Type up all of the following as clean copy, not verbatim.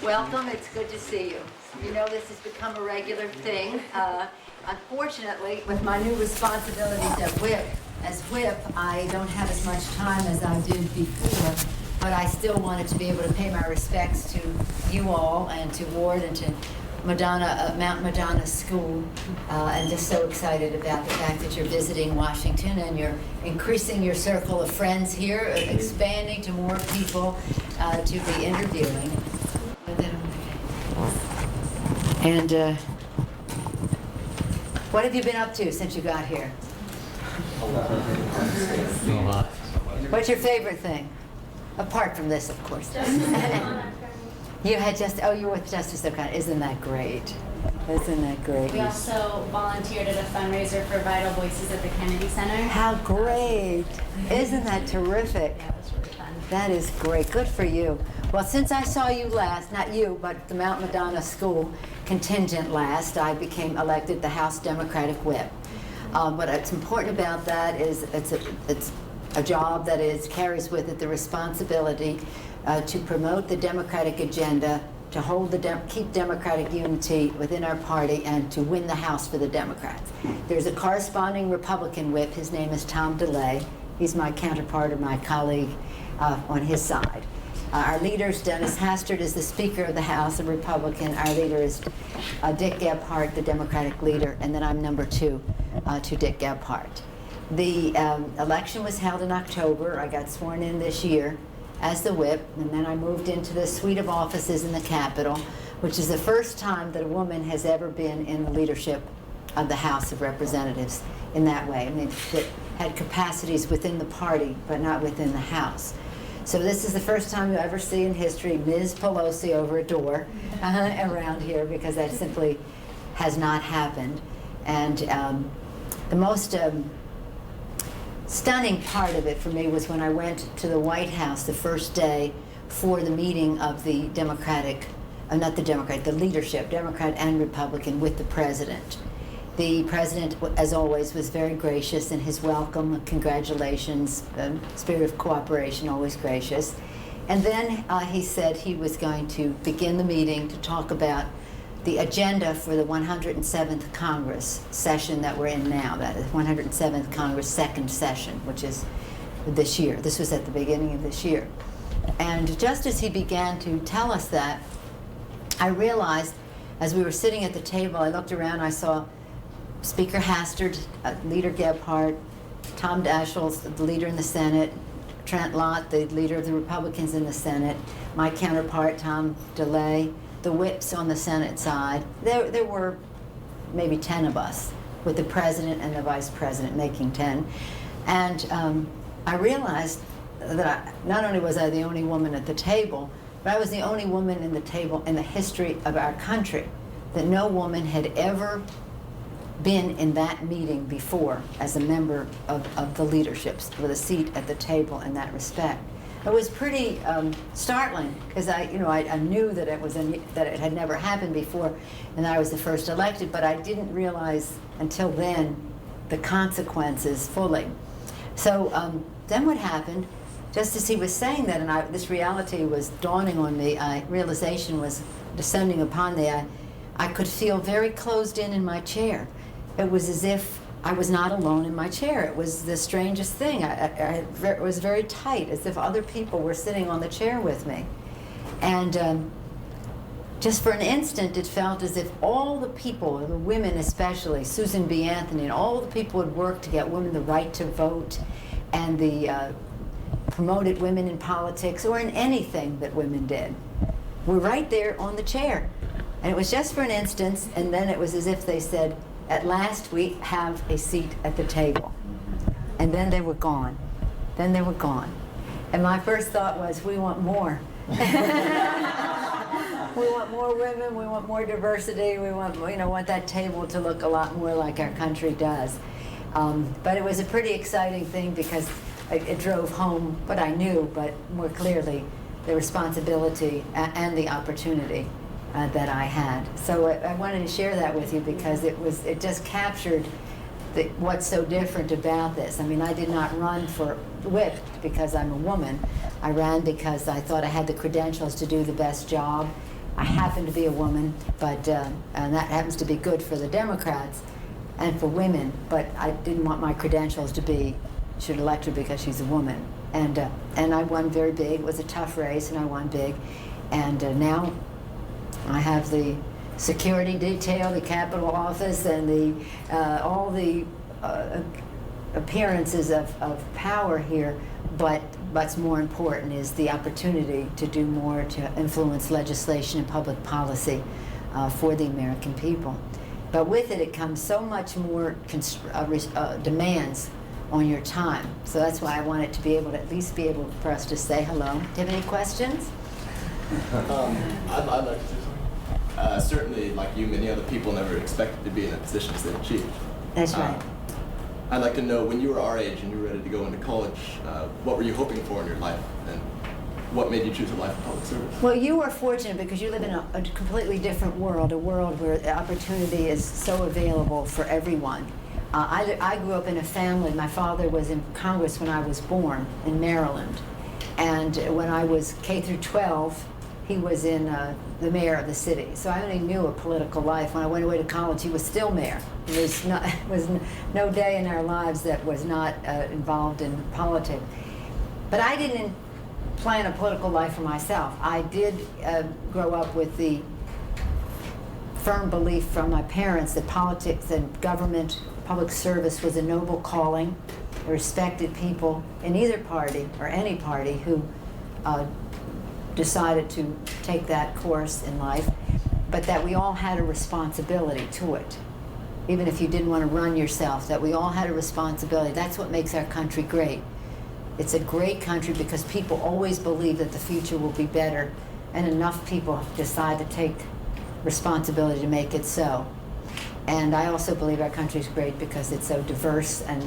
Welcome, it's good to see you. You know this has become a regular thing. Unfortunately, with my new responsibilities as whip, I don't have as much time as I did before, but I still wanted to be able to pay my respects to you all and to Ward and to Mount Madonna School, and just so excited about the fact that you're visiting Washington and you're increasing your circle of friends here, expanding to more people to be interviewing. And what have you been up to since you got here? What's your favorite thing? Apart from this, of course. You had you were with Justice O'Connor. Isn't that great? Isn't that great? We also volunteered at a fundraiser for Vital Voices at the Kennedy Center. How great. Isn't that terrific? Yeah, it was really fun. That is great. Good for you. Well, since I saw you last, not you, but the Mount Madonna School contingent last, I became elected the House Democratic Whip. What's important about that is it's a job that carries with it the responsibility to promote the Democratic agenda, to keep Democratic unity within our party, and to win the House for the Democrats. There's a corresponding Republican whip. His name is Tom DeLay. He's my counterpart or my colleague on his side. Our leaders, Dennis Hastert is the Speaker of the House, a Republican. Our leader is Dick Gephardt, the Democratic leader, and then I'm number 2 to Dick Gephardt. The election was held in October. I got sworn in this year as the whip, and then I moved into the suite of offices in the Capitol, which is the first time that a woman has ever been in the leadership of the House of Representatives in that way. I mean, that had capacities within the party, but not within the House. So this is the first time you ever see in history Ms. Pelosi over a door around here, because that simply has not happened. And the most stunning part of it for me was when I went to the White House the first day for the meeting of the the leadership, Democrat and Republican, with the president. The president, as always, was very gracious in his welcome, congratulations, spirit of cooperation, always gracious. And then he said he was going to begin the meeting to talk about the agenda for the 107th Congress session that we're in now, that is 107th Congress second session, which is this year. This was at the beginning of this year. And just as he began to tell us that, I realized, as we were sitting at the table, I looked around, I saw Speaker Hastert, Leader Gephardt, Tom Daschle, the leader in the Senate, Trent Lott, the leader of the Republicans in the Senate, my counterpart, Tom DeLay, the whips on the Senate side. There were maybe 10 of us, with the president and the vice president making 10. And I realized that not only was I the only woman at the table, but I was the only woman in the table in the history of our country, that no woman had ever been in that meeting before as a member of the leaderships with a seat at the table in that respect. It was pretty startling, because I knew that it had never happened before, and I was the first elected, but I didn't realize until then the consequences fully. So then what happened, just as he was saying that, and this reality was dawning on me, realization was descending upon me, I could feel very closed in my chair. It was as if I was not alone in my chair. It was the strangest thing. It was very tight, as if other people were sitting on the chair with me. And just for an instant, it felt as if all the people, the women especially, Susan B. Anthony, and all the people who had worked to get women the right to vote, and the promoted women in politics, or in anything that women did, were right there on the chair. And it was just for an instant, and then it was as if they said, at last we have a seat at the table. And then they were gone. Then they were gone. And my first thought was, we want more. We want more women, we want more diversity, we want that table to look a lot more like our country does. But it was a pretty exciting thing, because it drove home what I knew, but more clearly, the responsibility and the opportunity that I had. So I wanted to share that with you, because it just captured what's so different about this. I mean, I did not run for whip because I'm a woman. I ran because I thought I had the credentials to do the best job, I happen to be a woman, but and that happens to be good for the Democrats and for women, but I didn't want my credentials to be, should elect her because she's a woman. And I won very big. It was a tough race, and I won big. And now I have the security detail, the Capitol office, and the all the appearances of power here. But what's more important is the opportunity to do more to influence legislation and public policy for the American people. But with it, it comes so much more demands on your time. So that's why I wanted to be able to at least be able for us to say hello. Do you have any questions? I'd like to say something. Certainly, like you, many other people never expected to be in the positions they achieved. That's right. I'd like to know, when you were our age and you were ready to go into college, what were you hoping for in your life, and what made you choose a life of public service? Well, you are fortunate because you live in a completely different world, a world where opportunity is so available for everyone. I grew up in a family. My father was in Congress when I was born in Maryland, and when I was K through 12, he was in the mayor of the city. So I only knew a political life. When I went away to college, he was still mayor. There was no day in our lives that was not involved in politics. But I didn't plan a political life for myself. I did grow up with the firm belief from my parents that politics and government, public service was a noble calling. I respected people in either party or any party who decided to take that course in life, but that we all had a responsibility to it. Even if you didn't want to run yourself, that we all had a responsibility. That's what makes our country great. It's a great country because people always believe that the future will be better, and enough people decide to take responsibility to make it so. And I also believe our country is great because it's so diverse and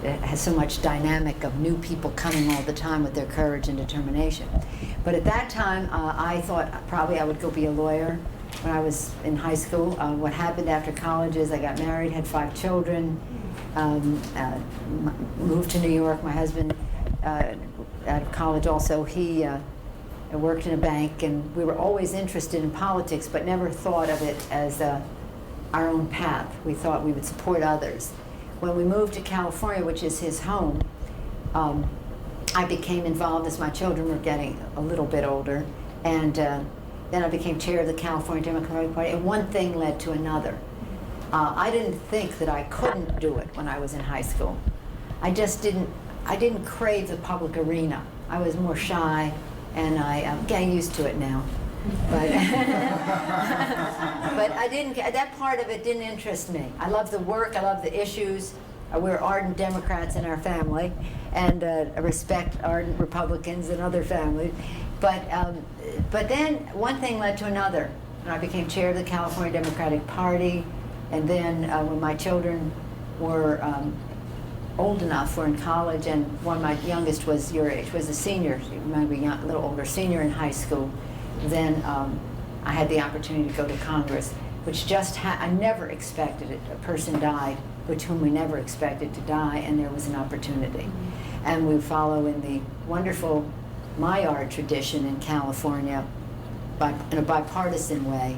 it has so much dynamic of new people coming all the time with their courage and determination. But at that time, I thought probably I would go be a lawyer when I was in high school. What happened after college is I got married, had 5 children, moved to New York. My husband, out of college also, he worked in a bank, and we were always interested in politics, but never thought of it as our own path. We thought we would support others. When we moved to California, which is his home, I became involved as my children were getting a little bit older, and then I became chair of the California Democratic Party, and one thing led to another. I didn't think that I couldn't do it when I was in high school. I didn't crave the public arena. I was more shy, and I'm getting used to it now. But but I didn't. That part of it didn't interest me. I love the work. I love the issues. We're ardent Democrats in our family, and I respect ardent Republicans in other families. But then one thing led to another, and I became chair of the California Democratic Party. And then when my children were old enough, were in college, and one, my youngest was your age, was a senior, maybe a little older, senior in high school. Then I had the opportunity to go to Congress, which I never expected it. A person died, whom we never expected to die, and there was an opportunity. Mm-hmm. And we follow in the wonderful Maillard tradition in California in a bipartisan way.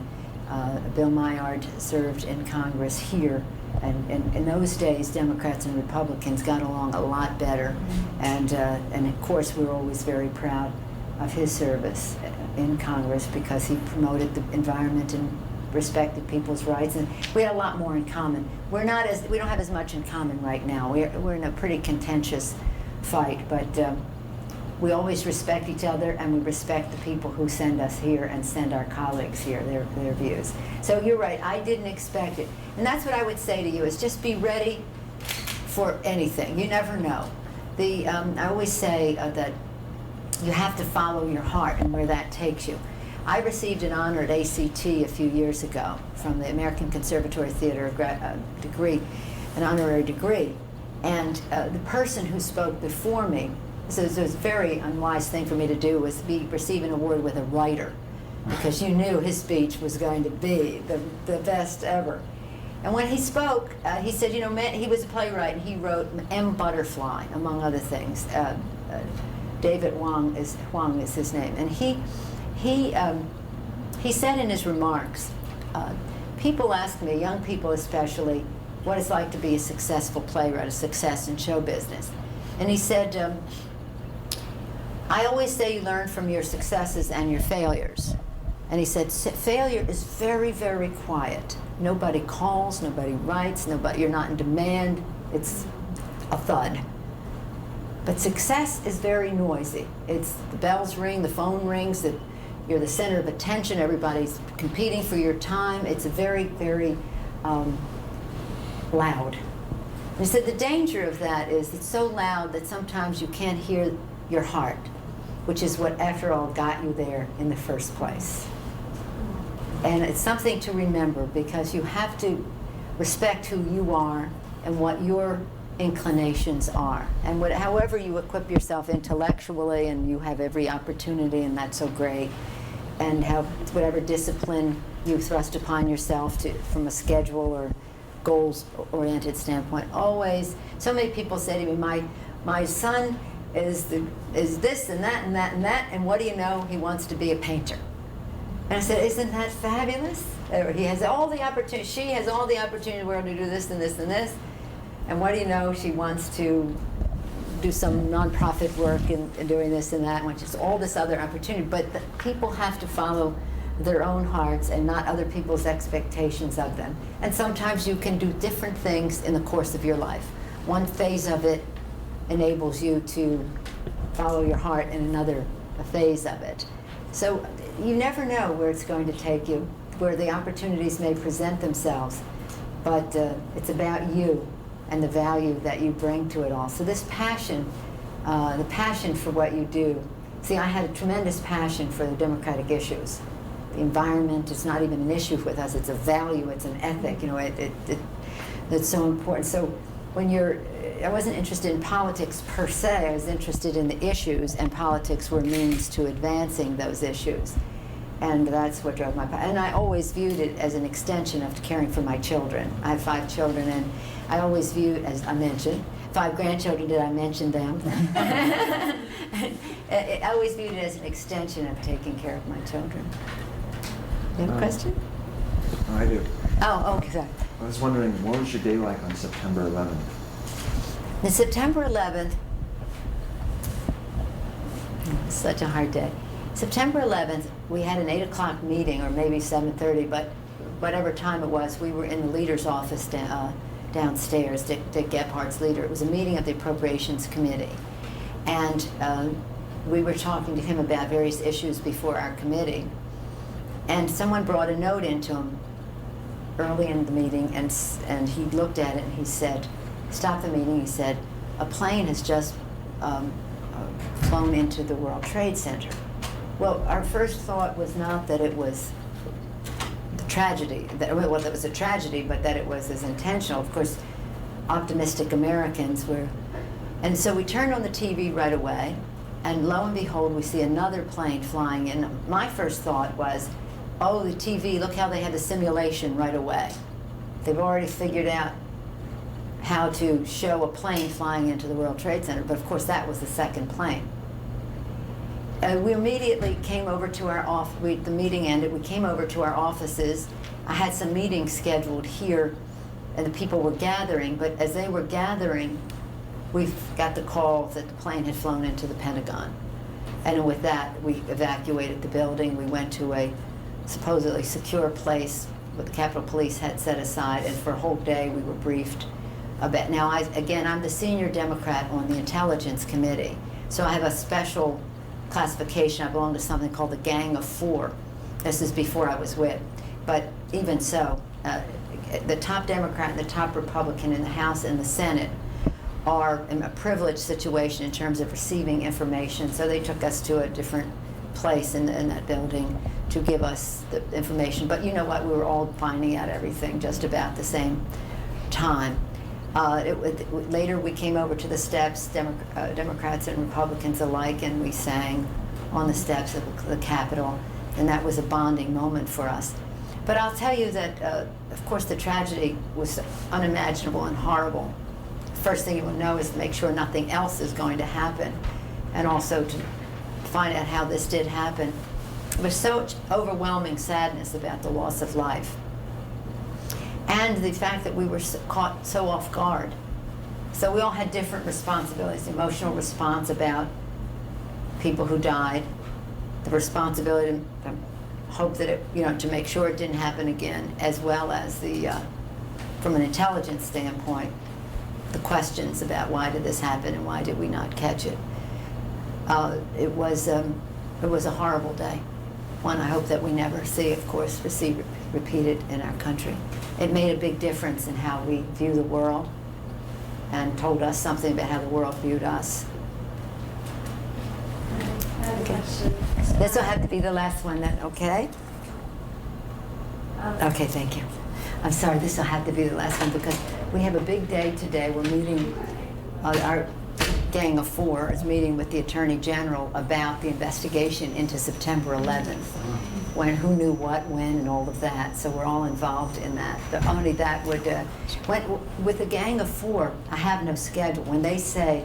Bill Maillard served in Congress here, and in those days, Democrats and Republicans got along a lot better, and of course, we're always very proud of his service in Congress because he promoted the environment and respected people's rights, and we had a lot more in common. We don't have as much in common right now. We're in a pretty contentious fight, but we always respect each other, and we respect the people who send us here and send our colleagues here, their views. So you're right, I didn't expect it. And that's what I would say to you, is just be ready for anything. You never know. I always say that you have to follow your heart and where that takes you. I received an honor at ACT a few years ago from the American Conservatory Theater, an honorary degree. And the person who spoke before me, so it was a very unwise thing for me to do, was receive an award with a writer, because you knew his speech was going to be the best ever. And when he spoke, he said, he was a playwright, and he wrote M. Butterfly, among other things. David Huang is his name, and he he said in his remarks, people ask me, young people especially, what it's like to be a successful playwright, a success in show business. And he said, I always say you learn from your successes and your failures. And he said, failure is very, very quiet. Nobody calls, nobody writes, you're not in demand. It's a thud. But success is very noisy. It's the bells ring, the phone rings, you're the center of attention, everybody's competing for your time. It's very, very loud. And he said the danger of that is it's so loud that sometimes you can't hear your heart, which is what, after all, got you there in the first place. And it's something to remember, because you have to respect who you are and what your inclinations are. And however you equip yourself intellectually, and you have every opportunity, and that's so great, and whatever discipline you thrust upon yourself from a schedule or goals-oriented standpoint. Always, so many people say to me, my son is this and that and that and that, and what do you know? He wants to be a painter. And I said, isn't that fabulous? He has all the opportunity, she has all the opportunity in the world to do this and this and this. And what do you know? She wants to do some nonprofit work and doing this and that, which is all this other opportunity. But people have to follow their own hearts and not other people's expectations of them. And sometimes you can do different things in the course of your life. One phase of it enables you to follow your heart, and another phase of it. So you never know where it's going to take you, where the opportunities may present themselves, but it's about you and the value that you bring to it all. So this passion, the passion for what you do. See, I had a tremendous passion for the democratic issues. The environment is not even an issue with us, it's a value, it's an ethic, you know, it's so important. So when I wasn't interested in politics per se, I was interested in the issues, and politics were means to advancing those issues. And that's what drove my passion. And I always viewed it as an extension of caring for my children. I have 5 children, and I always viewed, as I mentioned, 5 grandchildren, did I mention them? I always viewed it as an extension of taking care of my children. You have a question? I do. Oh, okay, sorry. I was wondering, what was your day like on September 11th? The September 11th, such a hard day. September 11th, we had an 8 o'clock meeting, or maybe 7:30, but whatever time it was, we were in the leader's office downstairs, Dick Gephardt's leader. It was a meeting of the Appropriations Committee. And we were talking to him about various issues before our committee. And someone brought a note into him early in the meeting, and he looked at it and he said, stopped the meeting, he said, a plane has just flown into the World Trade Center. Well, our first thought was not that it was the tragedy, that it was a tragedy, but that it was as intentional. Of course, optimistic Americans were. And so we turned on the TV right away, and lo and behold, we see another plane flying in. My first thought was, oh, the TV, look how they had the simulation right away. They've already figured out how to show a plane flying into the World Trade Center, but of course that was the second plane. We immediately came over to our office. The meeting ended, we came over to our offices. I had some meetings scheduled here, and the people were gathering, but as they were gathering, we got the call that the plane had flown into the Pentagon. And with that, we evacuated the building. We went to a supposedly secure place what the Capitol Police had set aside, and for a whole day we were briefed about. Now, I'm the senior Democrat on the Intelligence Committee, so I have a special classification. I belong to something called the Gang of Four. This is before I was with. But even so, the top Democrat and the top Republican in the House and the Senate are in a privileged situation in terms of receiving information, so they took us to a different place in that building to give us the information. But you know what, we were all finding out everything just about the same time. Later we came over to the steps, Democrats and Republicans alike, and we sang on the steps of the Capitol, and that was a bonding moment for us. But I'll tell you that, of course, the tragedy was unimaginable and horrible. First thing you will know is to make sure nothing else is going to happen, and also to find out how this did happen. was such overwhelming sadness about the loss of life. And the fact that we were caught so off guard. So we all had different responsibilities, emotional response about people who died, the responsibility to hope that it, to make sure it didn't happen again, as well as the, from an intelligence standpoint, the questions about why did this happen and why did we not catch it. It was a horrible day. One I hope that we never see, of course, repeated in our country. It made a big difference in how we view the world and told us something about how the world viewed us. I have a question. This will have to be the last one then, okay? Okay, thank you. I'm sorry, this will have to be the last one because we have a big day today. We're meeting, our gang of 4 is meeting with the Attorney General about the investigation into September 11th. When, who knew what, when, and all of that. So we're all involved in that. But only that would, with a gang of 4, I have no schedule. When they say,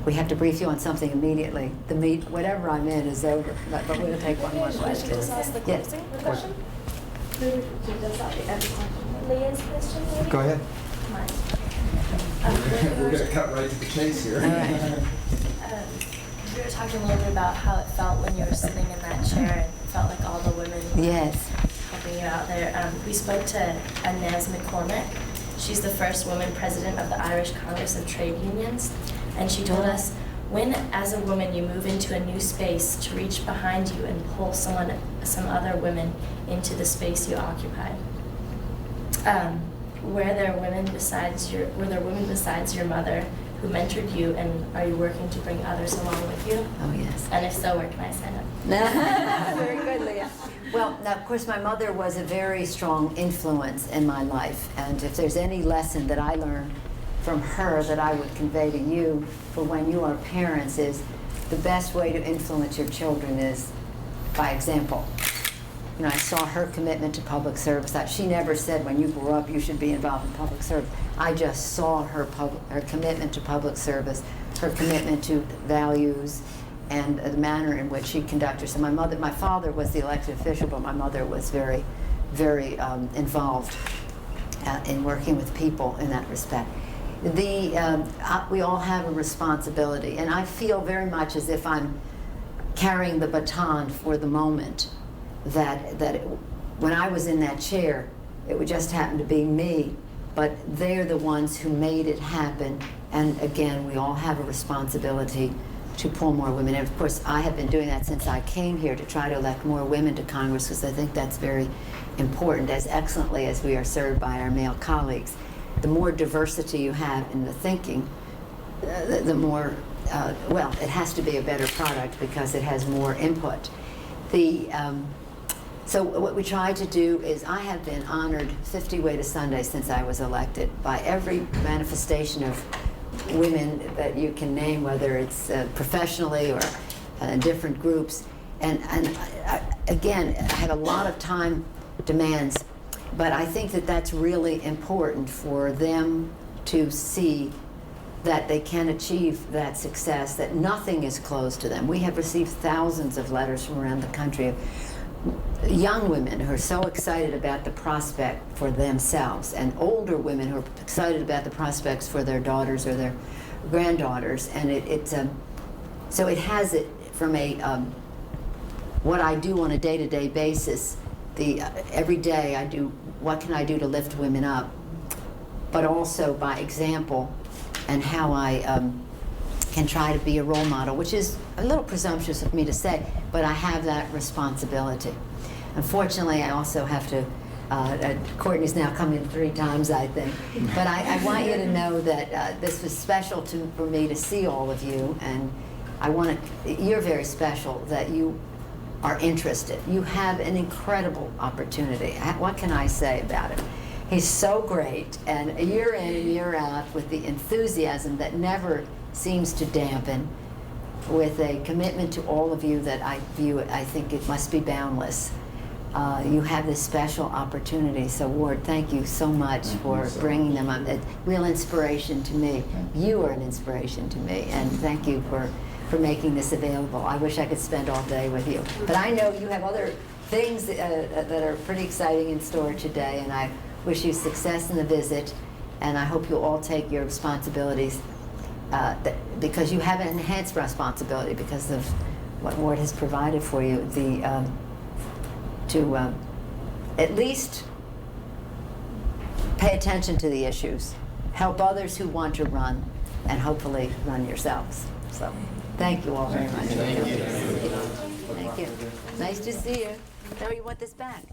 we have to brief you on something immediately, whatever I'm in is over. But we're going to take one more question. Just ask the closing question? Leah's question, maybe? Go ahead. Mine. We're gonna cut right to the chase here. All right. You were talking a little bit about how it felt when you were sitting in that chair and it felt like all the women were Yes. helping you out there. We spoke to Inez McCormick. She's the first woman president of the Irish Congress of Trade Unions. And she told us, when as a woman you move into a new space, to reach behind you and pull some other women into the space you occupy. Were there women besides your mother who mentored you, and are you working to bring others along with you? Oh, yes. And if so, where can I sign up? Very good, Leah. Well, now, of course, my mother was a very strong influence in my life. And if there's any lesson that I learned from her that I would convey to you for when you are parents is the best way to influence your children is by example. I saw her commitment to public service. She never said when you grow up you should be involved in public service. I just saw her commitment to public service, her commitment to values, and the manner in which she conducted herself. My father was the elected official, but my mother was very, very involved in working with people in that respect. We all have a responsibility, and I feel very much as if I'm carrying the baton for the moment. When I was in that chair, it would just happen to be me, but they're the ones who made it happen. And again, we all have a responsibility to pull more women. And of course, I have been doing that since I came here to try to elect more women to Congress because I think that's very important, as excellently as we are served by our male colleagues. The more diversity you have in the thinking, the more, well, it has to be a better product because it has more input. So what we try to do is, I have been honored 50 Way to Sunday since I was elected by every manifestation of women that you can name, whether it's professionally or different groups. And again, I had a lot of time demands, but I think that that's really important for them to see that they can achieve that success, that nothing is closed to them. We have received thousands of letters from around the country of young women who are so excited about the prospect for themselves, and older women who are excited about the prospects for their daughters or their granddaughters. And so it has it from a what I do on a day-to-day basis. Every day I do, what can I do to lift women up, but also by example, and how I can try to be a role model, which is a little presumptuous of me to say, but I have that responsibility. Unfortunately, I also have to, Courtney's now come in 3 times, I think, but I want you to know that this was special for me to see all of you, and you're very special that you are interested. You have an incredible opportunity. What can I say about it? He's so great, and year in and year out with the enthusiasm that never seems to dampen, with a commitment to all of you that I think it must be boundless. You have this special opportunity. So Ward, thank you so much for bringing them up. A real inspiration to me. You are an inspiration to me, and thank you for for making this available. I wish I could spend all day with you. But I know you have other things that are pretty exciting in store today, and I wish you success in the visit, and I hope you'll all take your responsibilities because you have an enhanced responsibility because of what Ward has provided for you, to at least pay attention to the issues, help others who want to run, and hopefully run yourselves. So, thank you all very much. Thank you. Thank you. Nice to see you. Now you want this back.